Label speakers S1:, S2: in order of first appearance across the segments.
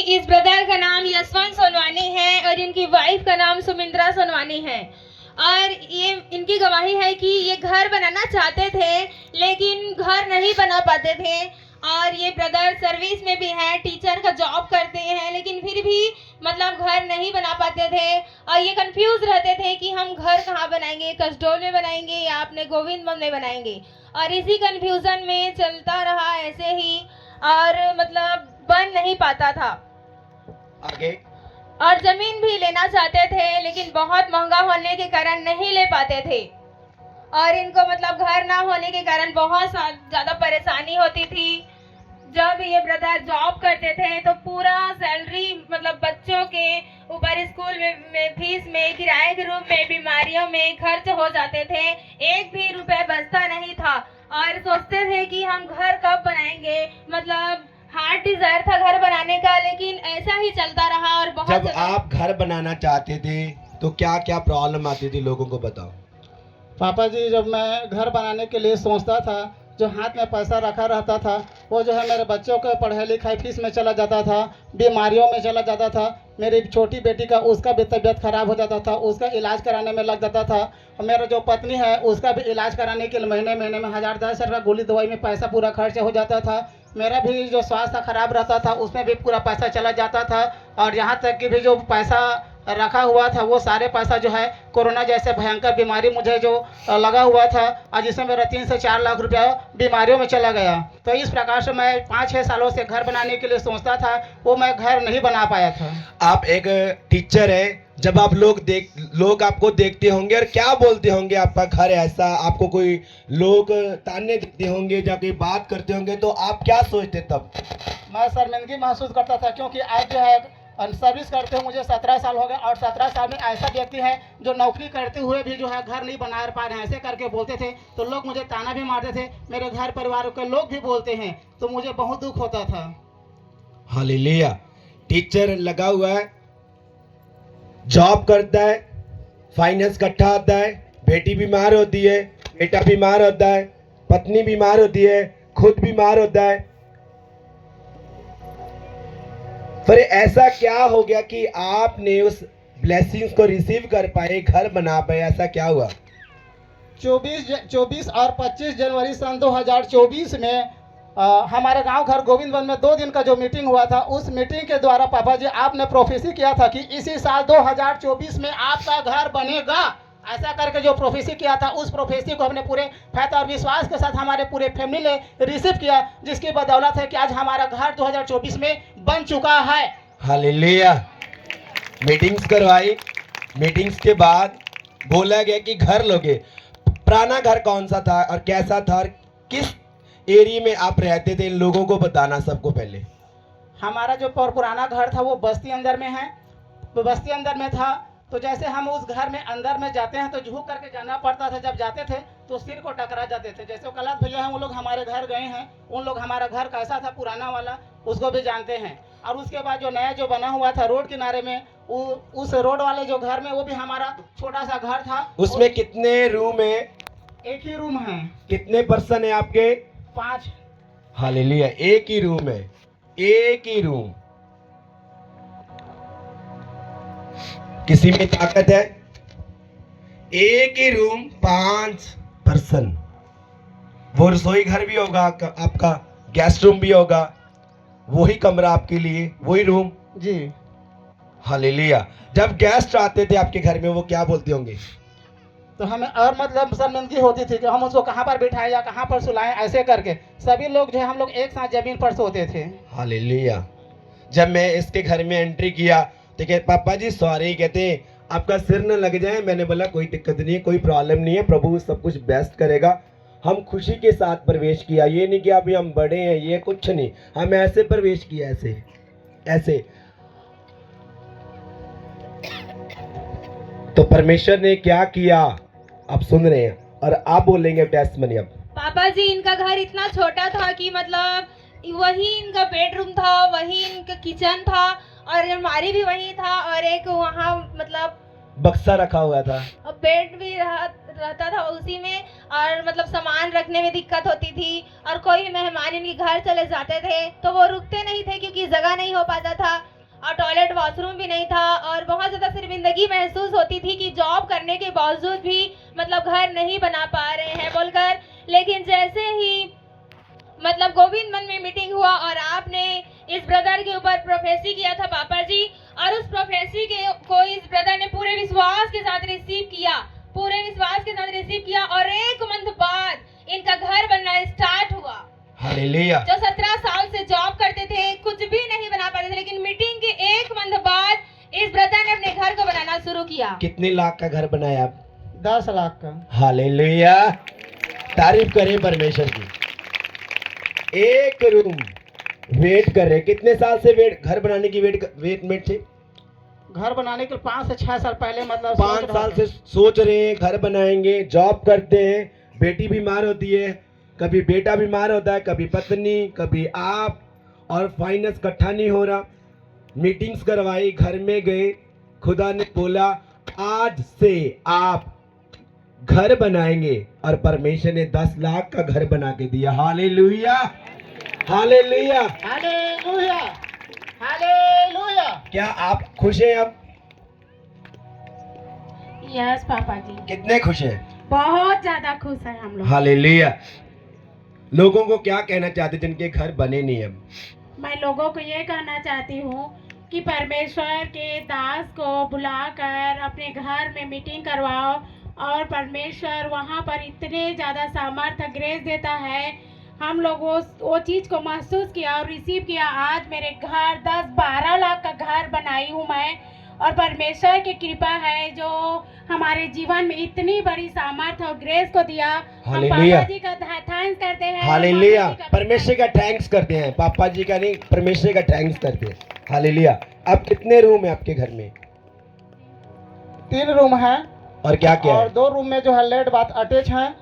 S1: इस ब्रदर का नाम यशवंत सोनवानी है और इनकी वाइफ का नाम सुमिंद्रा सोनवानी है। और ये इनकी गवाही है कि ये घर बनाना चाहते थे लेकिन घर नहीं बना पाते थे। और ये ब्रदर सर्विस में भी हैं, टीचर का जॉब करते हैं, लेकिन फिर भी मतलब घर नहीं बना पाते थे। और ये कंफ्यूज रहते थे कि हम घर कहाँ बनाएंगे, कसडोल में बनाएंगे या अपने गोविंद में बनाएंगे। और इसी कंफ्यूजन में चलता रहा ऐसे ही, और मतलब बन नहीं पाता था।
S2: आगे
S1: और जमीन भी लेना चाहते थे लेकिन बहुत महंगा होने के कारण नहीं ले पाते थे। और इनको मतलब घर ना होने के कारण बहुत ज़्यादा परेशानी होती थी। जब ये ब्रदर जॉब करते थे तो पूरा सैलरी मतलब बच्चों के ऊपर स्कूल में फीस में, किराए के रूम में, बीमारियों में खर्च हो जाते थे। एक भी रुपए बचता नहीं था और सोचते थे कि हम घर कब बनाएंगे। मतलब हार्ट डिजायर था घर बनाने का, लेकिन ऐसा ही चलता रहा। और बहुत
S2: जब आप घर बनाना चाहते थे तो क्या क्या प्रॉब्लम आती थी, लोगों को बताओ।
S3: पापा जी, जब मैं घर बनाने के लिए सोचता था, जो हाथ में पैसा रखा रहता था वो जो है मेरे बच्चों के पढ़ाई लिखाई फीस में चला जाता था, बीमारियों में चला जाता था। मेरी छोटी बेटी का उसका भी तबीयत खराब हो जाता था, उसका इलाज कराने में लग जाता था। और मेरा जो पत्नी है उसका भी इलाज कराने के लिए महीने में 1000-10 रुपये गोली दवाई में पैसा पूरा खर्च हो जाता था। मेरा भी जो स्वास्थ्य खराब रहता था उसमें भी पूरा पैसा चला जाता था। और यहाँ तक कि भी जो पैसा रखा हुआ था वो सारे पैसा जो है कोरोना जैसे भयंकर बीमारी मुझे जो लगा हुआ था, और जिसमें मेरा 3 से 4 लाख रुपया बीमारियों में चला गया। तो इस प्रकार से मैं 5-6 सालों से घर बनाने के लिए सोचता था, वो मैं घर नहीं बना पाया था।
S2: आप एक टीचर है, जब आप लोग आपको देखते होंगे और क्या बोलते होंगे, आपका घर ऐसा, आपको कोई लोग ताने देते होंगे, जाके बात करते होंगे, तो आप क्या सोचते तब?
S3: मैं शर्मिंदगी महसूस करता था, क्योंकि आज जो है सर्विस करते हुए मुझे 17 साल हो गए, और 17 साल में ऐसा व्यक्ति है जो नौकरी करते हुए भी जो है घर नहीं बना पा रहे हैं, ऐसे करके बोलते थे। तो लोग मुझे ताना भी मारते थे, मेरे घर परिवार के लोग भी बोलते हैं, तो मुझे बहुत दुख होता था।
S2: हालेलुया। टीचर लगा हुआ है, जॉब करता है, फाइनेंस इकट्ठा होता है, बेटी बीमार होती है, बेटा बीमार होता है, पत्नी बीमार होती है, खुद बीमार होता है। फिर ऐसा क्या हो गया कि आपने उस ब्लेसिंग्स को रिसीव कर पाए, घर बना पाए, ऐसा क्या हुआ?
S3: 24 और 25 जनवरी सन 2024 में हमारे गांव घर गोविंदवन में 2 दिन का जो मीटिंग हुआ था, उस मीटिंग के द्वारा पापा जी आपने प्रोफेसी किया था कि इसी साल 2024 में आपका घर बनेगा। ऐसा करके जो प्रोफेसी किया था, उस प्रोफेसी को हमने पूरे फैत और विश्वास के साथ हमारे पूरे फैमिली ने रिसीव किया, जिसकी बदौलत है कि आज हमारा घर 2024 में बन चुका है।
S2: हालेलुया। मीटिंग्स करवाई, मीटिंग्स के बाद बोला गया कि घर लोगे। पुराना घर कौन सा था और कैसा था और किस एरिया में आप रहते थे, इन लोगों को बताना सबको पहले।
S3: हमारा जो पुराना घर था वो बस्ती अंदर में है, तो बस्ती अंदर में था। तो जैसे हम उस घर में अंदर में जाते हैं तो झुक करके जाना पड़ता था, जब जाते थे तो सिर को टकरा जाते थे। जैसे कलाश भैया हैं, वो लोग हमारे घर गए हैं, उन लोग हमारा घर कैसा था पुराना वाला उसको भी जानते हैं। और उसके बाद जो नया जो बना हुआ था रोड किनारे में, उस रोड वाले जो घर में, वो भी हमारा छोटा सा घर था।
S2: उसमें कितने रूम है?
S3: एक ही रूम है।
S2: कितने पर्सन है आपके?
S3: 5।
S2: हालेलुया। एक ही रूम है, एक ही रूम। किसी में ताकत है? एक ही रूम, 5 पर्सन। वो रसोई घर भी होगा आपका, गेस्ट रूम भी होगा, वही कमरा आपके लिए, वही रूम
S3: जी।
S2: हालेलुया। जब गेस्ट आते थे आपके घर में, वो क्या बोलते होंगे?
S3: तो हमें और मतलब शर्मिंदगी होती थी कि हम उसको कहाँ पर बिठाएं या कहाँ पर सुलाएं, ऐसे करके सभी लोग जो है हम लोग एक साथ जमीन पर सोते थे।
S2: हालेलुया। जब मैं इसके घर में एंट्री किया तो कहते पापा जी सॉरी, कहते आपका सिर न लग जाए। मैंने बोला कोई दिक्कत नहीं है, कोई प्रॉब्लम नहीं है, प्रभु सब कुछ बेस्ट करेगा। हम खुशी के साथ प्रवेश किया, ये नहीं कि अभी हम बड़े हैं, ये कुछ नहीं, हम ऐसे प्रवेश किया, ऐसे ऐसे। तो परमेश्वर ने क्या किया आप सुन रहे हैं, और आप बोलेंगे टेस्टमनी। अब
S1: पापा जी इनका घर इतना छोटा था कि मतलब वही इनका बेडरूम था, वही इनका किचन था, और अलमारी भी वही था, और एक वहाँ मतलब
S2: बक्सा रखा हुआ था,
S1: और बेड भी रहता था उसी में। और मतलब सामान रखने में दिक्कत होती थी, और कोई मेहमान इनके घर चले जाते थे तो वो रुकते नहीं थे क्योंकि जगह नहीं हो पाता था। और टॉयलेट वॉशरूम भी नहीं था और बहुत ज़्यादा शर्मिंदगी महसूस होती थी कि जॉब करने के बावजूद भी मतलब घर नहीं बना पा रहे हैं बोलकर। लेकिन जैसे ही मतलब गोविंद मन में मीटिंग हुआ और आपने इस ब्रदर के ऊपर प्रोफेसी किया था पापा जी, और उस प्रोफेसी को इस ब्रदर ने पूरे विश्वास के साथ रिसीव किया, और 1 मंथ बाद इनका घर बनना स्टार्ट हुआ।
S2: हालेलुया।
S1: जो 17 साल से जॉब करते थे, कुछ भी नहीं बना पाते थे, लेकिन मीटिंग के 1 मंथ बाद इस ब्रदर ने अपने घर को बनाना शुरू किया।
S2: कितने लाख का घर बनाया आप?
S3: 10 लाख का।
S2: हालेलुया। तारीफ करें परमेश्वर की। 1 रूम वेट कर रहे, कितने साल से वेट, घर बनाने की वेट में थे?
S3: घर बनाने के 5 से 6 साल पहले मतलब
S2: 5 साल से सोच रहे हैं घर बनाएंगे, जॉब करते हैं, बेटी बीमार होती है, कभी बेटा बीमार होता है, कभी पत्नी, कभी आप, और फाइनेंस इकट्ठा नहीं हो रहा। मीटिंग्स करवाई, घर में गए, खुदा ने बोला आज से आप घर बनाएंगे, और परमेश्वर ने 10 लाख का घर बना के दिया। Hallelujah, hallelujah,
S3: hallelujah, hallelujah.
S2: क्या आप खुश हैं अब?
S4: यस पापा जी,
S2: कितने खुश हैं?
S4: बहुत ज्यादा खुश है हम लोग।
S2: हालेलुया। लोगों को क्या कहना चाहते जिनके घर बने नहीं अब?
S4: मैं लोगों को ये कहना चाहती हूँ कि परमेश्वर के दास को बुलाकर अपने घर में मीटिंग करवाओ, और परमेश्वर वहाँ पर इतने ज़्यादा सामर्थ्य ग्रेस देता है। हम लोग वो चीज़ को महसूस किया और रिसीव किया। आज मेरे घर 10-12 लाख का घर बनाई हूँ मैं, और परमेश्वर की कृपा है जो हमारे जीवन में इतनी बड़ी सामर्थ्य और ग्रेस को दिया। हम
S2: हालेलुया।
S4: पापा जी का थैंक्स करते हैं।
S2: हालेलुया।
S4: माता जी का
S2: परमेश्वर का थैंक्स करते हैं, पापा जी का नहीं, परमेश्वर का थैंक्स करते हैं। हालेलुया। अब कितने रूम है आपके घर में?
S3: 3 रूम है,
S2: और क्या क्या
S3: और
S2: है?
S3: 2 रूम में जो है लेट बाथ अटैच है,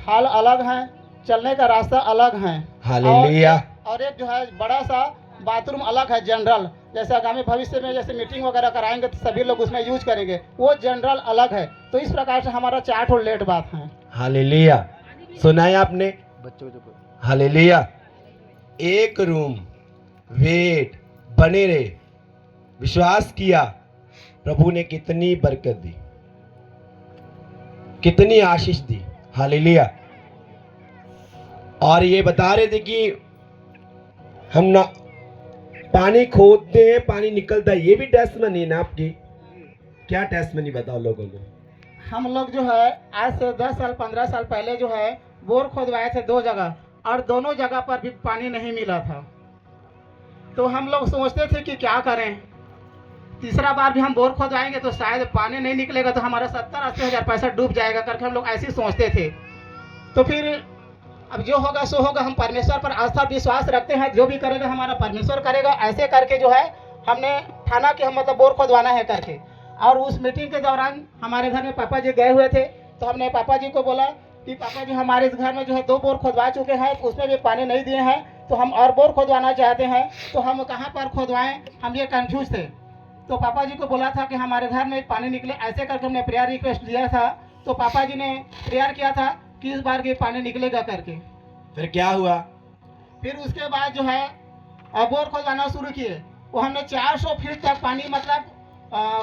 S3: हॉल अलग है, चलने का रास्ता अलग है।
S2: हालेलुया।
S3: और एक जो है बड़ा सा बाथरूम अलग है, जनरल। जैसे आगामी भविष्य में जैसे मीटिंग वगैरह कराएंगे तो सभी लोग उसमें यूज करेंगे, वो जनरल अलग है। तो इस प्रकार से हमारा 4 ठो लेट बाथ है।
S2: हालेलुया। सुना है आपने? हालेलुया। 1 रूम वेट बने रहे, विश्वास किया, प्रभु ने कितनी बरकत दी, कितनी आशीष दी। हालेलुया। और ये बता रहे थे कि हम ना पानी खोदते हैं, पानी निकलता है, ये भी टेस्टमनी है ना आपकी? क्या टेस्टमनी बताओ लोगों को।
S3: हम लोग जो है आज से 10 साल 15 साल पहले जो है बोर खोदवाए थे 2 जगह, और दोनों जगह पर भी पानी नहीं मिला था। तो हम लोग सोचते थे कि क्या करें, तीसरा बार भी हम बोर खोदवाएंगे तो शायद पानी नहीं निकलेगा, तो हमारा 70-80 हज़ार पैसा डूब जाएगा करके हम लोग ऐसे ही सोचते थे। तो फिर अब जो होगा सो होगा, हम परमेश्वर पर आस्था विश्वास रखते हैं, जो भी करेगा हमारा परमेश्वर करेगा। ऐसे करके जो है हमने ठाना कि हम मतलब बोर खोदवाना है करके। और उस मीटिंग के दौरान हमारे घर में पापा जी गए हुए थे, तो हमने पापा जी को बोला कि पापा जी हमारे इस घर में जो है 2 बोर खोदवा चुके हैं, उसमें भी पानी नहीं दिए हैं, तो हम और बोर खोदवाना चाहते हैं, तो हम कहाँ पर खोदवाएं, हम ये कंफ्यूज थे। तो पापा जी को बोला था कि हमारे घर में पानी निकले, ऐसे करके हमने प्रेयर रिक्वेस्ट दिया था। तो पापा जी ने प्रेयर किया था कि इस बार के पानी निकलेगा करके।
S2: फिर क्या हुआ?
S3: फिर उसके बाद जो है बोर खोदवाना शुरू किए। वो हमने 400 फीट तक पानी मतलब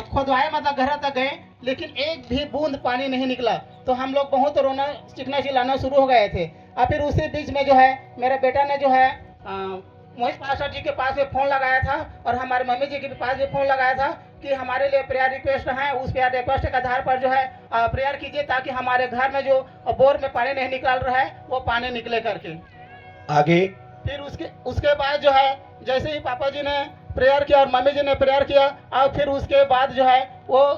S3: खोदवाए, मतलब घर तक गए, लेकिन एक भी बूंद पानी नहीं निकला। तो हम लोग बहुत रोना चिकना चिल्लाना शुरू हो गए थे। और फिर उसी बीच में जो है मेरे बेटा ने जो है मोहित पास्टर जी के पास भी फ़ोन लगाया था, और हमारे मम्मी जी के पास भी फ़ोन लगाया था कि हमारे लिए प्रेयर रिक्वेस्ट है, उस प्रेयर रिक्वेस्ट के आधार पर जो है प्रेयर कीजिए ताकि हमारे घर में जो बोर में पानी नहीं निकल रहा है वो पानी निकले करके।
S2: आगे
S3: फिर उसके बाद जो है जैसे ही पापा जी ने प्रेयर किया और मम्मी जी ने प्रेयर किया, और फिर उसके बाद जो है वो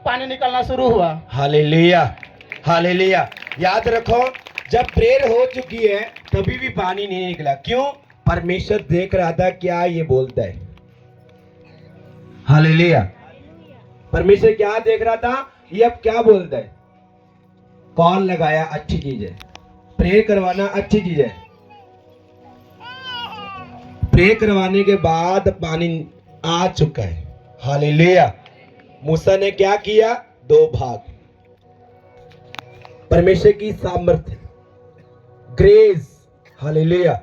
S3: पानी निकलना शुरू हुआ।
S2: Hallelujah, hallelujah. याद रखो, जब प्रेयर हो चुकी है तभी भी पानी नहीं निकला। क्यों? परमेश्वर देख रहा था क्या ये बोलता है। हालेलुया। परमेश्वर क्या देख रहा था, ये अब क्या बोलता है। कॉल लगाया, अच्छी चीज है, प्रेयर करवाना अच्छी चीज है। प्रे करवाने के बाद पानी आ चुका है। हालेलुया। मूसा ने क्या किया? 2 भाग। परमेश्वर की सामर्थ्य, ग्रेस। हालेलुया।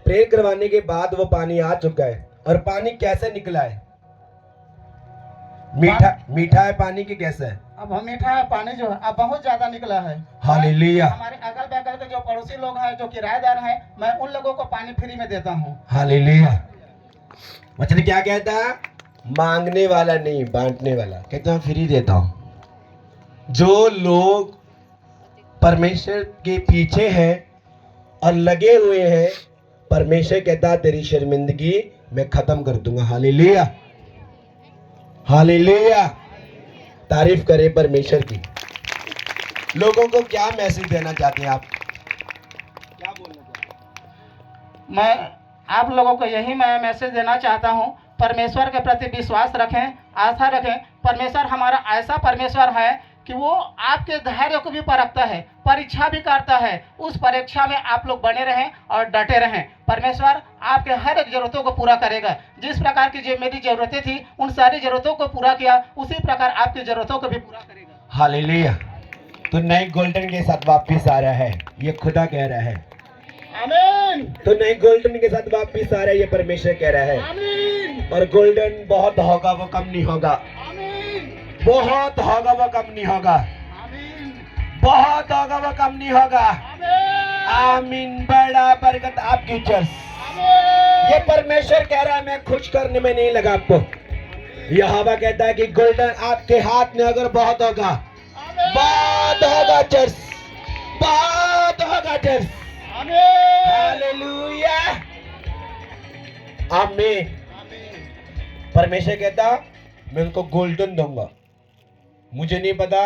S2: प्रे करवाने के बाद वो पानी आ चुका है। और पानी कैसे निकला है? मीठा मीठा है पानी की कैसा है?
S3: अब हम मीठा है पानी जो है अब बहुत ज्यादा निकला है।
S2: हालेलुया,
S3: हमारे अगल बगल के जो पड़ोसी लोग हैं जो किराएदार हैं, मैं उन लोगों को पानी फ्री में देता हूँ।
S2: हालेलुया। वचन क्या कहता है? मांगने वाला नहीं, बांटने वाला। कहता हूँ फ्री देता हूँ। जो लोग परमेश्वर के पीछे हैं और लगे हुए हैं, परमेश्वर कहता तेरी शर्मिंदगी मैं खत्म कर दूंगा। Hallelujah, hallelujah. तारीफ करें परमेश्वर की। लोगों को क्या मैसेज देना चाहते हैं आप? क्या बोलना चाहते हैं?
S3: मैं आप लोगों को यही मैं मैसेज देना चाहता हूँ, परमेश्वर के प्रति विश्वास रखें, आस्था रखें। परमेश्वर हमारा ऐसा परमेश्वर है कि वो आपके धैर्य को भी परखता है, परीक्षा भी करता है। उस परीक्षा में आप लोग बने रहें और डटे रहें। परमेश्वर आपके हर एक जरूरतों को पूरा करेगा। जिस प्रकार की जो मेरी जरूरतें थी उन सारी जरूरतों को पूरा किया, उसी प्रकार आपकी जरूरतों को भी पूरा करेगा।
S2: हालेलुया। तो नई गोल्डन के साथ वापिस आ रहा है, ये खुदा कह रहा है।
S3: आमीन,
S2: तो नई गोल्डन के साथ वापिस आ रहा है, ये परमेश्वर कह रहा है।
S3: आमीन,
S2: और गोल्डन बहुत होगा, वो कम नहीं होगा।
S3: आमीन,
S2: बहुत होगा, वो कम नहीं होगा।
S3: आमीन,
S2: बहुत होगा, वो कम नहीं होगा।
S3: आमीन,
S2: आमीन। बड़ा बरकत आपकी चर्च।
S3: आमीन।
S2: ये परमेश्वर कह रहा है, मैं खुश करने में नहीं लगा आपको। यहोवा कहता है कि गोल्डन आपके हाथ में अगर बहुत होगा, बहुत होगा चर्च, बहुत होगा चर्च। हालेलुया, आमीन। परमेश्वर कहता मैं उनको गोल्डन दूंगा। मुझे नहीं पता